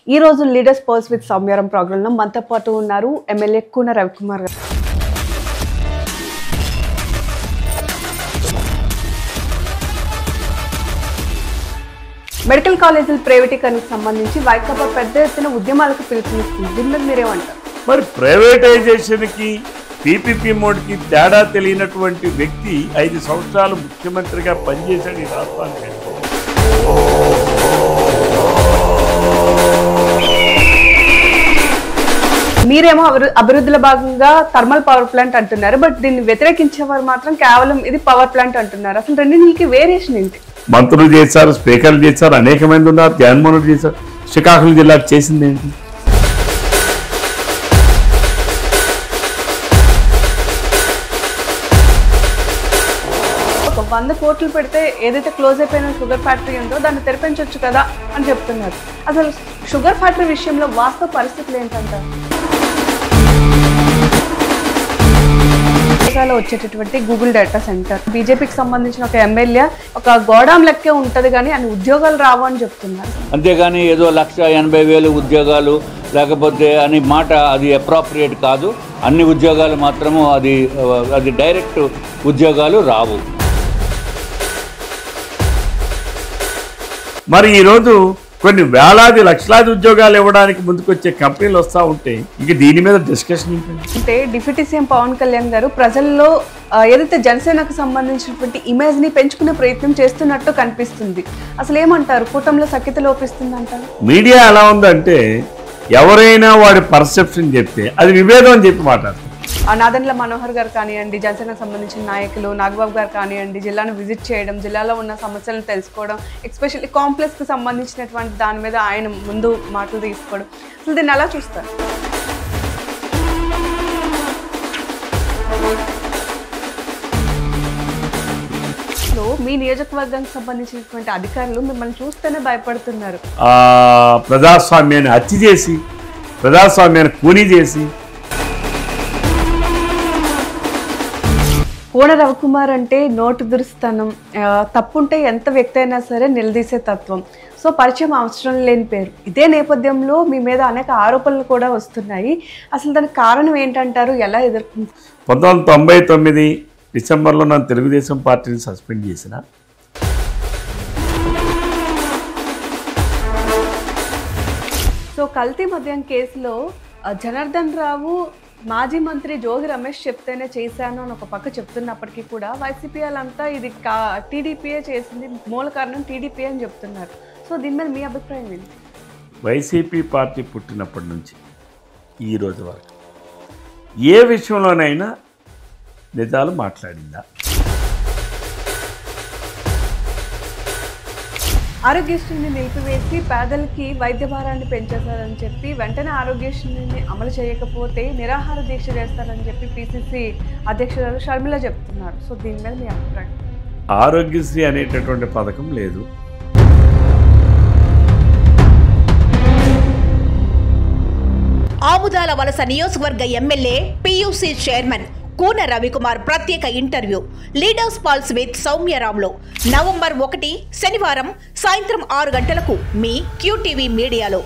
ఈ రోజు leaders purse with సౌమ్యారం programme లో మనతో పాటు ఉన్నారు ఎమ్మెల్యే కూన రవికుమార్ గారు. మెడికల్ కాలేజీల ప్రైవేటీకరణకు సంబంధించి వైకాపా పెద్ద ఎత్తున ఉద్యమాలకు పిలుపునిస్తుంది. దీని మీద మీరేమంటారు? మరి ప్రైవేటైజేషన్ కి పీపీపీ మోడ్కి తేడా తెలియనటువంటి వ్యక్తి 5 సంవత్సరాలు ముఖ్యమంత్రిగా పనిచేశాడు ఈ రాష్ట్రానికి. మీరేమో అభివృద్ధిలో భాగంగా థర్మల్ పవర్ ప్లాంట్ అంటున్నారు, బట్ దీన్ని వ్యతిరేకించేవారు మాత్రం కేవలం ఇది పవర్ ప్లాంట్ అంటున్నారు. అసలు రెండింటికి వేరియేషన్ ఏంటి? మంత్రులు చేశారు, స్పీకర్లు చేశారు, అనేక మంది ఉన్నారు, జగన్మోహన్ రెడ్డి చేశారు. శ్రీకాకుళం జిల్లాకు చేసింది ఏంటి? ఒక 100 కోట్లు పెడితే ఏదైతే క్లోజ్ అయిపోయిన షుగర్ ఫ్యాక్టరీ ఉందో దాన్ని తెరిపించవచ్చు కదా అని చెప్తున్నారు. అసలు షుగర్ ఫ్యాక్టరీ విషయంలో వాస్తవ పరిస్థితులు ఏంటంటారు? వచ్చేటటువంటి గూగుల్ డేటా సెంటర్ బీజేపీకి సంబంధించిన ఒక ఎమ్మెల్యే ఒక గోడాం లెక్కే ఉంటది కానీ అన్ని ఉద్యోగాలు రావు అని చెప్తున్నారు. అంతేగాని ఏదో 1,80,000 ఉద్యోగాలు లేకపోతే అని మాట అది అప్రాప్రియేట్ కాదు. అన్ని ఉద్యోగాలు మాత్రము అది డైరెక్ట్ ఉద్యోగాలు రావు. మరి ఈరోజు కొన్ని వేలాది లక్షలాది ఉద్యోగాలు ఇవ్వడానికి ముందుకొచ్చే కంపెనీలు వస్తూ ఉంటే ఇక దీని మీద డిస్కషన్ అంటే డిప్యూటీ సీఎం పవన్ కళ్యాణ్ గారు ప్రజల్లో ఏదైతే జనసేనకు సంబంధించినటువంటి ఇమేజ్ ని పెంచుకునే ప్రయత్నం చేస్తున్నట్టు కనిపిస్తుంది. అసలు ఏమంటారు? కూటమిలో సఖ్యత లోపిస్తుంది అంటారు. మీడియా ఎలా ఉందంటే ఎవరైనా వాడి పర్సెప్షన్ చెప్తే అది విభేదం అని చెప్పి మాట్లాడతారు. నాదెండ్ల మనోహర్ గారు కానివ్వండి, జనసేనకు సంబంధించిన నాయకులు నాగబాబు గారు కానివ్వండి, జిల్లాను విజిట్ చేయడం, జిల్లాలో ఉన్న సమస్యలను తెలుసుకోవడం, ఎస్పెషల్లీ కాంప్లెక్స్కి సంబంధించినటువంటి దాని మీద ఆయన ముందు మాటలు తీసుకోవడం, అసలు దీన్ని ఎలా చూస్తారు? మీ నియోజకవర్గానికి సంబంధించినటువంటి అధికారులు మిమ్మల్ని చూస్తేనే భయపడుతున్నారు. ప్రజాస్వామ్యాన్ని హత్య చేసి, ప్రజాస్వామ్యాన్ని కూనీ చేసి. కూన రవికుమార్ అంటే నోటు దురుస్తనం, తప్పుంటే ఎంత వ్యక్తి అయినా సరే నిలదీసే తత్వం, సో పరిచయం అవసరం లేని పేరు. ఇదే నేపథ్యంలో మీ మీద అనేక ఆరోపణలు కూడా వస్తున్నాయి. అసలు దానికి కారణం ఏంటంటారు? ఎలా ఎదుర్కొంటారు? 1999 డిసెంబర్లో నన్ను తెలుగుదేశం పార్టీని సస్పెండ్ చేసిన. సో కల్తీ మద్యం కేసులో జనార్దన్ రావు మాజీ మంత్రి జోగి రమేష్ చెప్తేనే చేశాను అని ఒక పక్క చెప్తున్నప్పటికీ కూడా వైసీపీ వాళ్ళంతా ఇది టీడీపీఏ చేసింది, మూల కారణం టీడీపీ అని చెప్తున్నారు. సో దీని మీద మీ అభిప్రాయం ఏంటి? వైసీపీ పార్టీ పుట్టినప్పటి నుంచి ఈ రోజు వరకు ఏ విషయంలోనైనా నిజాలు మాట్లాడిందా? ఆరోగ్యశ్రీని నిలిపివేసి పేదలకి వైద్య భారాన్ని పెంచేశారని చెప్పి వెంటనే ఆరోగ్యశ్రీని అమలు చేయకపోతే నిరాహార దీక్ష చేస్తారని చెప్పి పిసిసి అధ్యక్షురాలు షర్మిల చెప్తున్నారు. సో దీని మీద మీ అభిప్రాయం? ఆరోగ్యశ్రీ అనేటటువంటి పథకం లేదు. ఆముదాల వలస నియోజకవర్గ MLA PUC chairman Koona Ravikumar ప్రత్యేక ఇంటర్వ్యూ లీడర్స్ పల్స్ విత్ సౌమ్యరాంలో నవంబర్ 1 శనివారం సాయంత్రం 6 గంటలకు మీ QTV మీడియాలో.